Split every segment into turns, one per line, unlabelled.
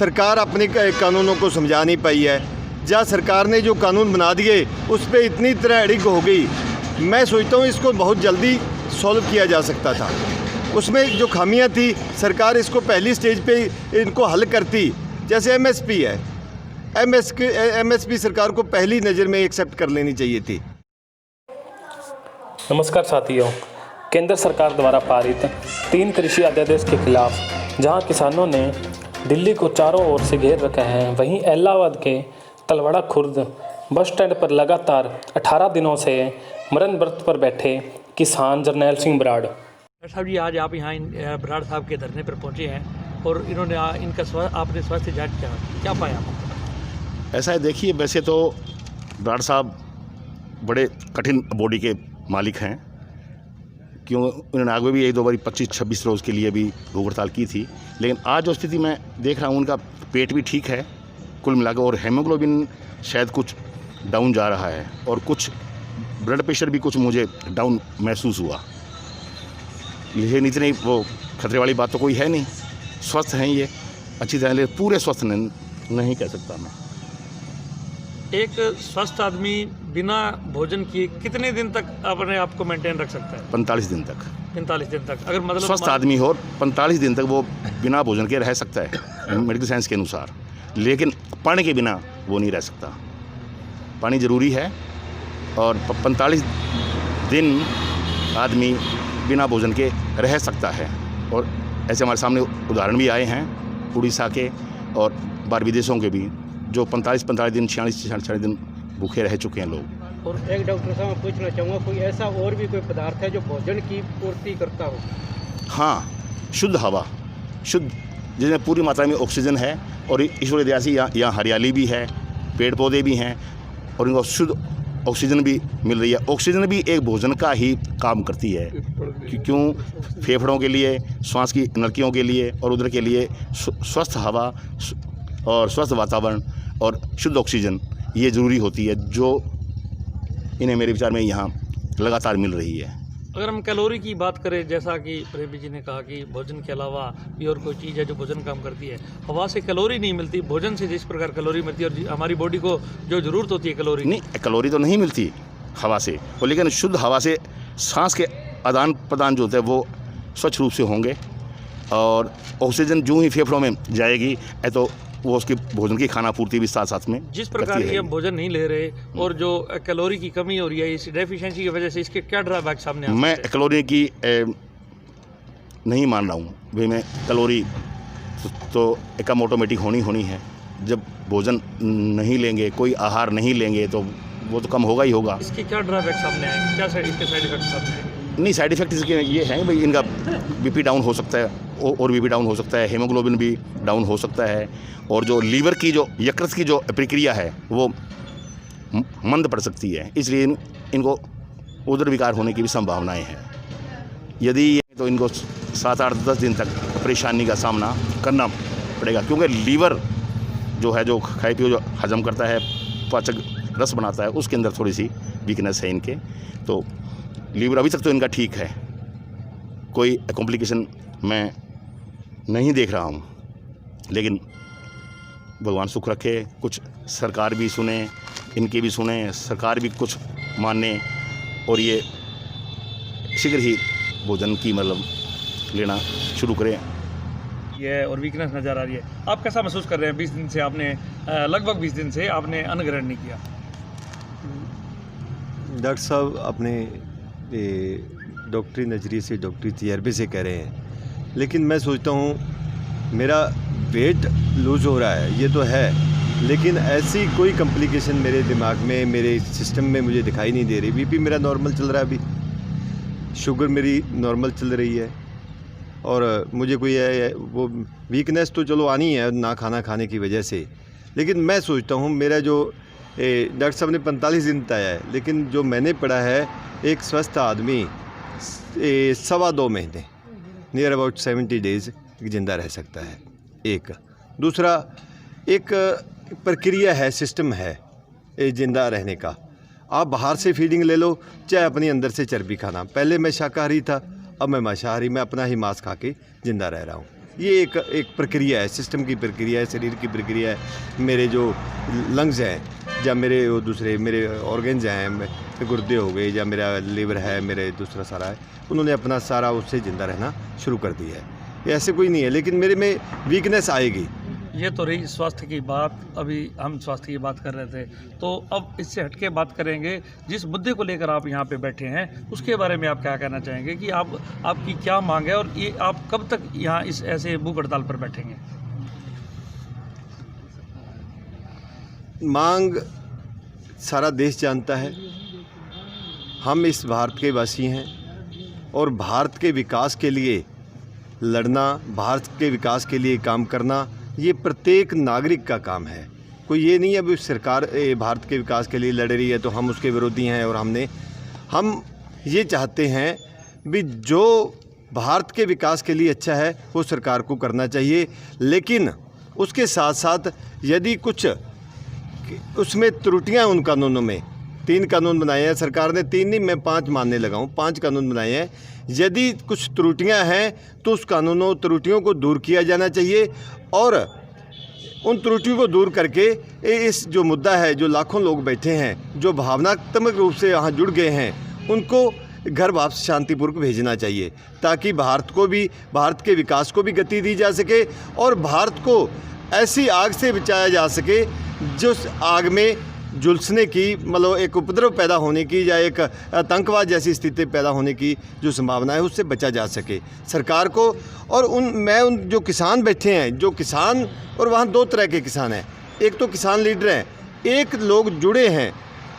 सरकार अपने कानूनों को समझा नहीं पाई है, जहाँ सरकार ने जो कानून बना दिए उस पर इतनी तरह अड़िग हो गई। मैं सोचता हूँ इसको बहुत जल्दी सॉल्व किया जा सकता था। उसमें जो खामियां थी सरकार इसको पहली स्टेज पे इनको हल करती। जैसे एमएसपी है, एमएसपी सरकार को पहली नज़र में एक्सेप्ट कर लेनी चाहिए थी।
नमस्कार साथियों, केंद्र सरकार द्वारा पारित 3 कृषि अध्यादेश के खिलाफ जहां किसानों ने दिल्ली को चारों ओर से घेर रखा है, वहीं इलाहाबाद के तलवाड़ा खुर्द बस स्टैंड पर लगातार 18 दिनों से मरण व्रत पर बैठे किसान जरनैल सिंह बराड़।
डॉक्टर साहब जी, आज आप यहाँ बराड़ साहब के धरने पर पहुँचे हैं और इन्होंने इनका आपने स्वास्थ्य जांच किया, क्या पाया?
ऐसा है, देखिए वैसे तो बराड़ साहब बड़े कठिन बॉडी के मालिक हैं, क्यों उन्होंने आगे भी 1-2 बार 25-26 रोज़ के लिए भी भूख हड़ताल की थी। लेकिन आज जो स्थिति मैं देख रहा हूँ, उनका पेट भी ठीक है कुल मिलाकर, और हेमोग्लोबिन शायद कुछ डाउन जा रहा है और कुछ ब्लड प्रेशर भी कुछ मुझे डाउन महसूस हुआ। लेकिन इतनी वो खतरे वाली बात तो कोई है नहीं, स्वस्थ हैं ये अच्छी तरह, लेकिन पूरे स्वस्थ नहीं कह सकता मैं।
एक स्वस्थ आदमी बिना भोजन किए कितने दिन तक अपने आप को मेंटेन रख सकता है?
45 दिन तक।
45 दिन तक अगर मतलब
स्वस्थ आदमी हो 45 दिन तक वो बिना भोजन के रह सकता है मेडिकल साइंस के अनुसार, लेकिन पानी के बिना वो नहीं रह सकता। पानी ज़रूरी है और 45 दिन आदमी बिना भोजन के रह सकता है। और ऐसे हमारे सामने उदाहरण भी आए हैं उड़ीसा के और बाहर विदेशों के भी, जो 45 दिन 46 दिन भूखे रह चुके हैं लोग।
और एक डॉक्टर साहब मैं पूछना चाहूँगा, कोई ऐसा और भी कोई पदार्थ है जो भोजन की पूर्ति करता हो?
हाँ, शुद्ध हवा, शुद्ध जिसमें पूरी मात्रा में ऑक्सीजन है, और ईश्वरीय दया से यहाँ हरियाली भी है, पेड़ पौधे भी हैं और इनको शुद्ध ऑक्सीजन भी मिल रही है। ऑक्सीजन भी एक भोजन का ही काम करती है, क्यों फेफड़ों के लिए, श्वास की नलिकाओं के लिए और उधर के लिए स्वस्थ हवा और स्वस्थ वातावरण और शुद्ध ऑक्सीजन ये ज़रूरी होती है, जो इन्हें मेरे विचार में यहाँ लगातार मिल रही है।
अगर हम कैलोरी की बात करें, जैसा कि प्रेमी जी ने कहा कि भोजन के अलावा भी और कोई चीज़ है जो भोजन काम करती है, हवा से कैलोरी नहीं मिलती, भोजन से जिस प्रकार कैलोरी मिलती है और हमारी बॉडी को जो ज़रूरत होती है कैलोरी
नहीं, कैलोरी तो नहीं मिलती हवा से, और लेकिन शुद्ध हवा से सांस के आदान प्रदान जो होते हैं वो स्वच्छ रूप से होंगे, और ऑक्सीजन जो ही फेफड़ों में जाएगी तो वो उसकी भोजन की खाना पूर्ति भी साथ साथ में
जिस प्रकार की हम भोजन नहीं ले रहे और जो कैलोरी की कमी हो रही है, इस डेफिशिएंसी की वजह से इसके क्या ड्रॉबैक सामने आ?
मैं कैलोरी की नहीं मान रहा हूँ भाई, मैं कैलोरी तो एकम ऑटोमेटिक होनी है। जब भोजन नहीं लेंगे, कोई आहार नहीं लेंगे तो वो तो कम होगा ही होगा।
इसके क्या ड्रॉबैक सामने आए, क्या इसके साइड इफेक्ट सामने आए?
नहीं, साइड इफेक्ट इसके ये हैं भाई, इनका बीपी डाउन हो सकता है और बीपी डाउन हो सकता है, हेमोग्लोबिन भी डाउन हो सकता है, और जो लीवर की जो यकृत की जो प्रक्रिया है वो मंद पड़ सकती है, इसलिए इनको उदर विकार होने की भी संभावनाएं हैं। यदि तो इनको 7-8-10 दिन तक परेशानी का सामना करना पड़ेगा, क्योंकि लीवर जो है, जो खाए पिए जो हजम करता है, पाचक रस बनाता है, उसके अंदर थोड़ी सी वीकनेस है इनके। तो लीवर अभी तक तो इनका ठीक है, कोई कॉम्प्लिकेशन मैं नहीं देख रहा हूँ, लेकिन भगवान सुख रखे, कुछ सरकार भी सुने, इनके भी सुने, सरकार भी कुछ माने और ये शीघ्र ही भोजन की मतलब लेना शुरू करें।
ये और वीकनेस नज़र आ रही है, आप कैसा महसूस कर रहे हैं? 20 दिन से आपने लगभग 20 दिन से आपने अन्न ग्रहण नहीं किया।
डॉक्टर साहब अपने डॉक्टरी नज़रिए से, डॉक्टरी तजर्बे से कह रहे हैं, लेकिन मैं सोचता हूँ मेरा वेट लूज़ हो रहा है, ये तो है, लेकिन ऐसी कोई कॉम्प्लिकेशन मेरे दिमाग में, मेरे सिस्टम में मुझे दिखाई नहीं दे रही। बीपी मेरा नॉर्मल चल रहा है, अभी शुगर मेरी नॉर्मल चल रही है, और मुझे कोई है वो वीकनेस तो चलो आनी है ना खाना खाने की वजह से, लेकिन मैं सोचता हूँ मेरा जो डॉक्टर साहब ने 45 दिन बताया है, लेकिन जो मैंने पढ़ा है, एक स्वस्थ आदमी 2.25 महीने, नियर अबाउट 70 डेज़ ज़िंदा रह सकता है। एक दूसरा, एक प्रक्रिया है, सिस्टम है ज़िंदा रहने का। आप बाहर से फीडिंग ले लो, चाहे अपने अंदर से चर्बी खाना। पहले मैं शाकाहारी था, अब मैं मांसाहारी, मैं अपना ही मांस खा के ज़िंदा रह रहा हूँ। ये एक प्रक्रिया है, सिस्टम की प्रक्रिया है, शरीर की प्रक्रिया है। मेरे जो लंग्स हैं या मेरे वो दूसरे मेरे ऑर्गन्स हैं, गुर्दे हो गए या मेरा लीवर है, मेरे दूसरा सारा है, उन्होंने अपना सारा उससे ज़िंदा रहना शुरू कर दिया है। ये ऐसे कोई नहीं है, लेकिन मेरे में वीकनेस आएगी।
ये तो रही स्वास्थ्य की बात, अभी हम स्वास्थ्य की बात कर रहे थे, तो अब इससे हटके बात करेंगे जिस मुद्दे को लेकर आप यहाँ पे बैठे हैं उसके बारे में आप क्या कहना चाहेंगे कि आपकी क्या मांग है और ये आप कब तक यहाँ इस ऐसे भूख हड़ताल पर बैठेंगे?
मांग सारा देश जानता है, हम इस भारत के वासी हैं और भारत के विकास के लिए लड़ना, भारत के विकास के लिए काम करना, ये प्रत्येक नागरिक का काम है। कोई ये नहीं है अभी सरकार भारत के विकास के लिए लड़ रही है तो हम उसके विरोधी हैं। और हम ये चाहते हैं भी जो भारत के विकास के लिए अच्छा है वो सरकार को करना चाहिए, लेकिन उसके साथ साथ यदि कुछ उसमें त्रुटियां उन कानूनों में, 3 कानून बनाए हैं सरकार ने, 3 नहीं मैं 5 मानने लगा हूँ, 5 कानून बनाए हैं। यदि कुछ त्रुटियां हैं तो उस त्रुटियों को दूर किया जाना चाहिए और उन त्रुटियों को दूर करके इस जो मुद्दा है, जो लाखों लोग बैठे हैं, जो भावनात्मक रूप से यहाँ जुड़ गए हैं, उनको घर वापस शांतिपूर्वक भेजना चाहिए ताकि भारत के विकास को भी गति दी जा सके और भारत को ऐसी आग से बचाया जा सके जिस आग में झुलसने की, मतलब एक उपद्रव पैदा होने की या एक आतंकवाद जैसी स्थिति पैदा होने की जो संभावना है उससे बचा जा सके सरकार को। और उन जो किसान बैठे हैं, जो किसान, और वहाँ 2 तरह के किसान हैं, एक तो किसान लीडर हैं, एक लोग जुड़े हैं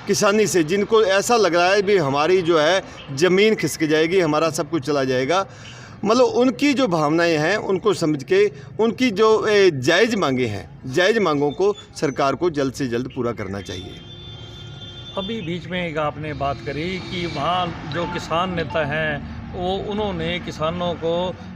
किसानी से जिनको ऐसा लग रहा है भी हमारी जो है ज़मीन खिसक जाएगी, हमारा सब कुछ चला जाएगा। मतलब उनकी जो भावनाएं हैं उनको समझ के उनकी जो जायज़ मांगे हैं, जायज़ मांगों को सरकार को जल्द से जल्द पूरा करना चाहिए।
अभी बीच में एक आपने बात करी कि वहाँ जो किसान नेता हैं वो उन्होंने किसानों को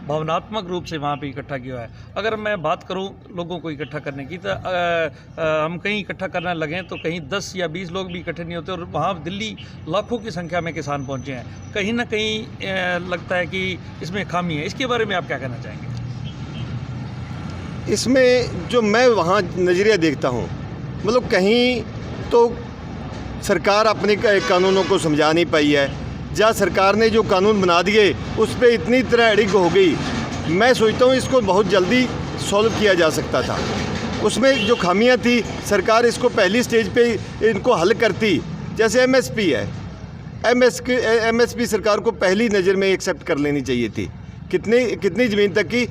भावनात्मक रूप से वहाँ पे इकट्ठा किया है। अगर मैं बात करूँ लोगों को इकट्ठा करने की तो हम कहीं इकट्ठा करने लगें तो कहीं 10 या 20 लोग भी इकट्ठे नहीं होते और वहाँ दिल्ली लाखों की संख्या में किसान पहुँचे हैं। कहीं ना कहीं लगता है कि इसमें खामी है, इसके बारे में आप क्या कहना चाहेंगे?
इसमें जो मैं वहाँ नज़रिया देखता हूँ, मतलब कहीं तो सरकार अपने कानूनों को समझा नहीं पाई है, जहाँ सरकार ने जो कानून बना दिए उस पर इतनी तरह अड़िग हो गई। मैं सोचता हूँ इसको बहुत जल्दी सॉल्व किया जा सकता था। उसमें जो खामियां थी सरकार इसको पहली स्टेज पे इनको हल करती। जैसे एमएसपी है, एमएसपी सरकार को पहली नज़र में एक्सेप्ट कर लेनी चाहिए थी। कितनी ज़मीन तक की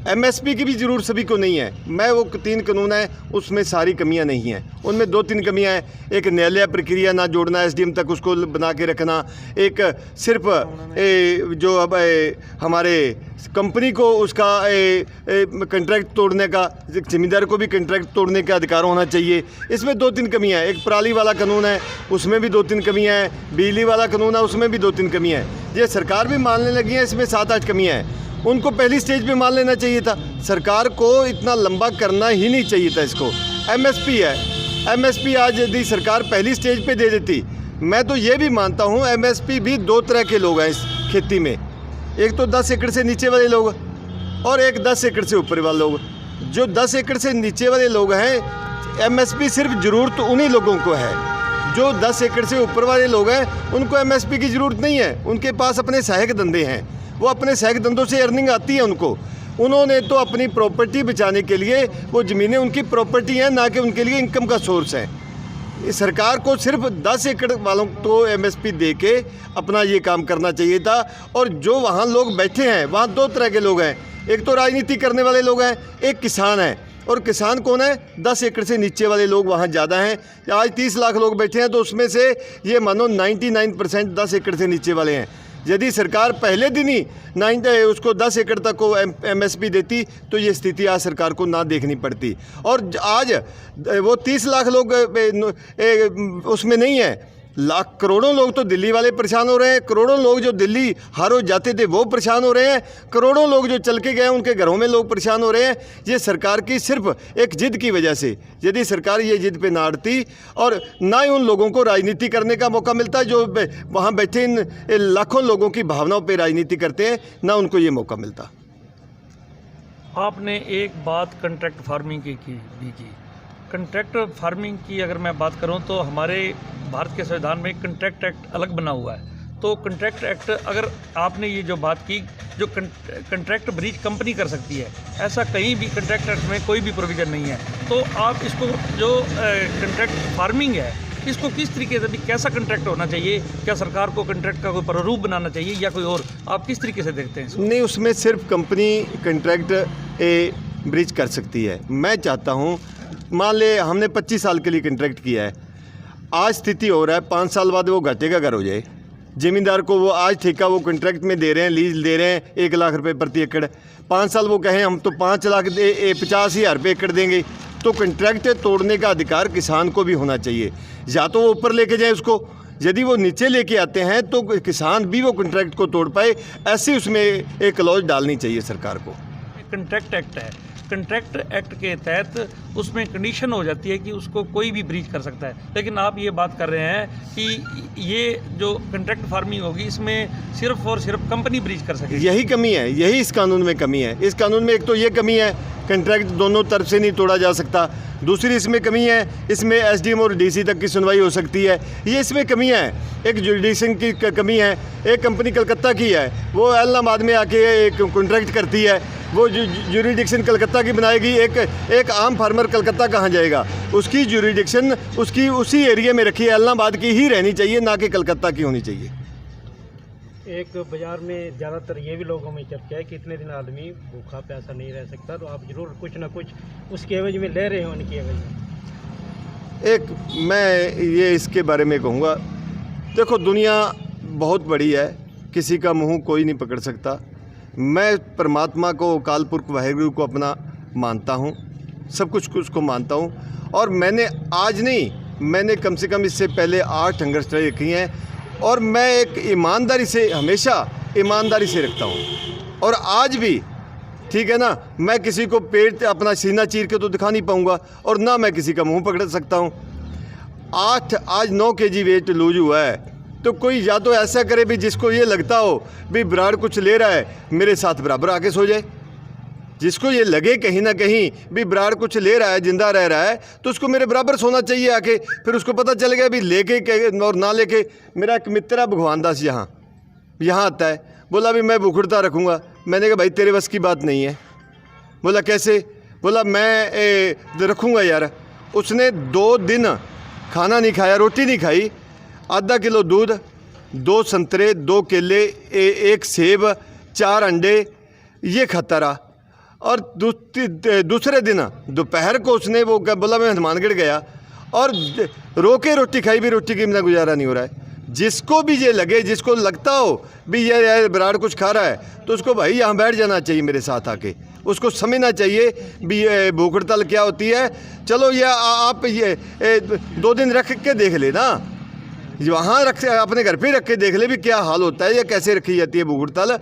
एमएसपी की भी ज़रूरत सभी को नहीं है। मैं वो 3 कानून है उसमें सारी कमियां नहीं हैं, उनमें 2-3 कमियां हैं। एक न्यायालय प्रक्रिया ना जोड़ना, एसडीएम तक उसको बना के रखना, एक सिर्फ जो अब हमारे कंपनी को उसका कंट्रैक्ट तोड़ने का, ज़मींदार को भी कंट्रैक्ट तोड़ने का अधिकार होना चाहिए। इसमें 2-3 कमियां हैं। एक पराली वाला कानून है उसमें भी 2-3 कमियां हैं, बिजली वाला कानून है उसमें भी 2-3 कमियां हैं। ये सरकार भी मानने लगी है, इसमें 7-8 कमियां हैं। उनको पहली स्टेज पे मान लेना चाहिए था। सरकार को इतना लंबा करना ही नहीं चाहिए था इसको। एमएसपी है, एमएसपी आज यदि सरकार पहली स्टेज पे दे देती, मैं तो ये भी मानता हूँ एमएसपी भी 2 तरह के लोग हैं इस खेती में। एक तो 10 एकड़ से नीचे वाले लोग और एक 10 एकड़ से ऊपर वाले लोग। जो 10 एकड़ से नीचे वाले लोग हैं, एमएसपी सिर्फ ज़रूरत उन्हीं लोगों को है। जो 10 एकड़ से ऊपर वाले लोग हैं उनको एमएसपी की ज़रूरत नहीं है। उनके पास अपने सहायक धंधे हैं, वो अपने सहायक धंधों से अर्निंग आती है उनको। उन्होंने तो अपनी प्रॉपर्टी बचाने के लिए, वो ज़मीनें उनकी प्रॉपर्टी हैं, ना कि उनके लिए इनकम का सोर्स है। सरकार को सिर्फ 10 एकड़ वालों को एमएसपी दे के अपना ये काम करना चाहिए था। और जो वहाँ लोग बैठे हैं वहाँ 2 तरह के लोग हैं, एक तो राजनीति करने वाले लोग हैं, एक किसान है। और किसान कौन है? 10 एकड़ से नीचे वाले लोग वहाँ ज़्यादा हैं। आज 30 लाख लोग बैठे हैं तो उसमें से ये मानो 99% 10 एकड़ से नीचे वाले हैं। यदि सरकार पहले दिन ही उसको 10 एकड़ तक को एमएसपी देती तो ये स्थिति आज सरकार को ना देखनी पड़ती। और आज वो 30 लाख लोग उसमें नहीं है, लाख करोड़ों लोग तो दिल्ली वाले परेशान हो रहे हैं। करोड़ों लोग जो दिल्ली हर रोज जाते थे वो परेशान हो रहे हैं। करोड़ों लोग जो चल के गए उनके घरों में लोग परेशान हो रहे हैं। ये सरकार की सिर्फ एक जिद की वजह से। यदि सरकार ये जिद पे ना अड़ती और ना ही उन लोगों को राजनीति करने का मौका मिलता जो वहाँ बैठे इन लाखों लोगों की भावनाओं पर राजनीति करते हैं, ना उनको ये मौका मिलता।
आपने एक बात कंट्रैक्ट फार्मिंग की भी की। कंट्रैक्ट फार्मिंग की अगर मैं बात करूं तो हमारे भारत के संविधान में कंट्रैक्ट एक्ट अलग बना हुआ है। तो कंट्रैक्ट एक्ट, अगर आपने ये जो बात की, जो कंट्रैक्ट ब्रीच कंपनी कर सकती है, ऐसा कहीं भी कंट्रैक्ट एक्ट में कोई भी प्रोविज़न नहीं है। तो आप इसको जो कंट्रैक्ट फार्मिंग है, इसको किस तरीके से भी कैसा कंट्रैक्ट होना चाहिए? क्या सरकार को कंट्रैक्ट का कोई प्रारूप बनाना चाहिए या कोई और? आप किस तरीके से देखते हैं इसको?
नहीं, उसमें सिर्फ कंपनी कंट्रैक्ट ब्रीच कर सकती है। मैं चाहता हूँ, मान ले हमने 25 साल के लिए कंट्रैक्ट किया है, आज स्थिति हो रहा है 5 साल बाद वो घाटे का घर हो जाए। ज़मींदार को वो आज ठेका वो कंट्रैक्ट में दे रहे हैं, लीज दे रहे हैं 1 लाख रुपए प्रति एकड़, 5 साल वो कहें हम तो 5,50,000 रुपये एकड़ देंगे। तो कंट्रैक्ट तोड़ने का अधिकार किसान को भी होना चाहिए। या तो वो ऊपर लेके जाए उसको, यदि वो नीचे लेके आते हैं तो किसान भी वो कंट्रैक्ट को तोड़ पाए, ऐसे उसमें एक क्लॉज डालनी चाहिए सरकार को।
कंट्रैक्ट एक्ट है, कंट्रैक्ट एक्ट के तहत उसमें कंडीशन हो जाती है कि उसको कोई भी ब्रीच कर सकता है। लेकिन आप ये बात कर रहे हैं कि ये जो कंट्रैक्ट फार्मिंग होगी, इसमें सिर्फ और सिर्फ कंपनी ब्रीच कर सकेगी।
यही कमी है, यही इस कानून में कमी है। इस कानून में एक तो ये कमी है, कंट्रैक्ट दोनों तरफ से नहीं तोड़ा जा सकता। दूसरी इसमें कमी है, इसमें एसडीएम और डीसी तक की सुनवाई हो सकती है, ये इसमें कमी है। एक जुडिशन की कमी है। एक कंपनी कलकत्ता की है, वो इलाहाबाद में आके एक कॉन्ट्रैक्ट करती है, वो जुरिडिक्शन कलकत्ता की बनाएगी। एक आम फार्मर कलकत्ता कहाँ जाएगा? उसकी जुरिडिक्शन उसकी उसी एरिया में रखी है, इलाहाबाद की ही रहनी चाहिए, ना कि कलकत्ता की होनी चाहिए।
एक बाज़ार में ज़्यादातर ये भी लोगों में चर्चा है कि इतने दिन आदमी भूखा प्यासा नहीं रह सकता, तो आप ज़रूर कुछ ना कुछ उसके एवज में ले रहे हो, उनकी एवज में।
एक मैं ये इसके बारे में कहूँगा, देखो दुनिया बहुत बड़ी है, किसी का मुंह कोई नहीं पकड़ सकता। मैं परमात्मा को, अकाल पुरख वाहिगुरु को अपना मानता हूँ, सब कुछ उसको मानता हूँ। और मैंने आज नहीं, मैंने कम से कम इससे पहले 8 अंगरक्षताएँ रखी हैं, और मैं एक ईमानदारी से, हमेशा ईमानदारी से रखता हूँ। और आज भी, ठीक है ना, मैं किसी को पेट अपना सीना चीर के तो दिखा नहीं पाऊँगा, और ना मैं किसी का मुंह पकड़ सकता हूँ। आज 9 kg वेट लूज हुआ है, तो कोई या तो ऐसा करे भी जिसको ये लगता हो भी ब्राड कुछ ले रहा है, मेरे साथ बराबर आके सो जाए। जिसको ये लगे कहीं ना कहीं भी ब्राड कुछ ले रहा है, जिंदा रह रहा है, तो उसको मेरे बराबर सोना चाहिए आके। फिर उसको पता चल गया भी लेके और ना लेके। मेरा एक मित्र है भगवान दास, यहाँ आता है, बोला भी मैं भूखड़ता रखूँगा। मैंने कहा भाई तेरे बस की बात नहीं है। बोला कैसे? बोला मैं रखूँगा यार। उसने 2 दिन खाना नहीं खाया, रोटी नहीं खाई, आधा किलो दूध, 2 संतरे, 2 केले, 1 सेब, 4 अंडे, ये खाता रहा। और दूसरे दिन दोपहर को उसने वो बोला मैं हनुमानगढ़ गया, और रो के रोटी खाई, भी रोटी के बिना गुजारा नहीं हो रहा है। जिसको भी ये लगे, जिसको लगता हो भी ये ब्राड कुछ खा रहा है, तो उसको भाई यहाँ बैठ जाना चाहिए मेरे साथ आके। उसको समझना चाहिए भी ये भूख हड़ताल क्या होती है। चलो ये आप ये 2 दिन रख के देख लेना, वहाँ अपने घर पे रख के देख ले भी क्या हाल होता है, या कैसे रखी जाती है भूख हड़ताल।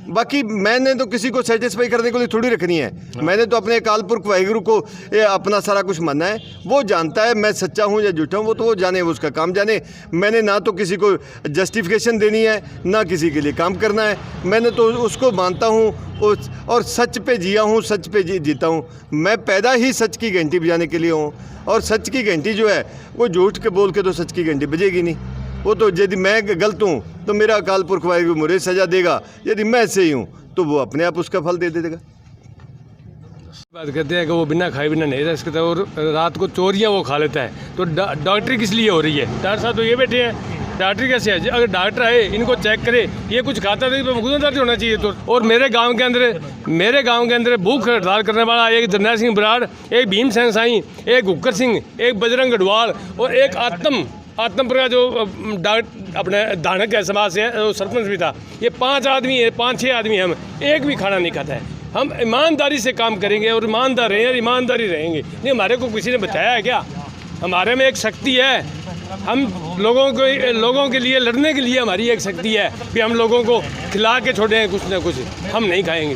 बाकी मैंने तो किसी को सेटिस्फाई करने के लिए थोड़ी रखनी है। मैंने तो अपने अकाल पुरख वाहिगुरु को अपना सारा कुछ मानना है। वो जानता है मैं सच्चा हूँ या झूठा हूँ, वो तो वो जाने, वो उसका काम जाने। मैंने ना तो किसी को जस्टिफिकेशन देनी है, ना किसी के लिए काम करना है। मैंने तो उसको मानता हूँ और सच पे जिया हूँ, सच पे जीता हूँ। मैं पैदा ही सच की घंटी बजाने के लिए हूँ, और सच की घंटी जो है वो झूठ के बोल के तो सच की घंटी बजेगी नहीं। वो तो यदि मैं गलत हूँ तो मेरा अकाल पुरख वाहिगुरु मुझे सजा देगा, यदि मैं सही हूँ तो वो अपने आप उसका फल दे देगा।
बात करते हैं कि वो बिना खाए बिना नहीं रह सकता, और रात को चोरियाँ वो खा लेता है। तो डॉक्टरी किस लिए हो रही है? डॉक्टर साहब तो ये बैठे हैं, डॉक्टरी कैसे है? अगर डॉक्टर है इनको चेक करे, ये कुछ खाता तो गुनाहगार होना चाहिए। तो और मेरे गांव के अंदर भूख हड़ताल करने वाला एक जरनैल सिंह बराड़, एक भीम सेन साई, एक गुक्कर सिंह, एक बजरंग गढ़वाल, और एक आत्मपुर का जो अपने दानक है समाज से सरपंच भी था। ये 5 आदमी है, 5-6 आदमी, हम एक भी खाना नहीं खाता है। हम ईमानदारी से काम करेंगे और ईमानदार रहेंगे, ईमानदारी रहेंगे। नहीं, हमारे को किसी ने बताया है क्या? हमारे में एक शक्ति है, हम लोगों के लिए लड़ने के लिए हमारी एक शक्ति है कि हम लोगों को खिला के छोड़ें कुछ ना कुछ, हम नहीं खाएंगे।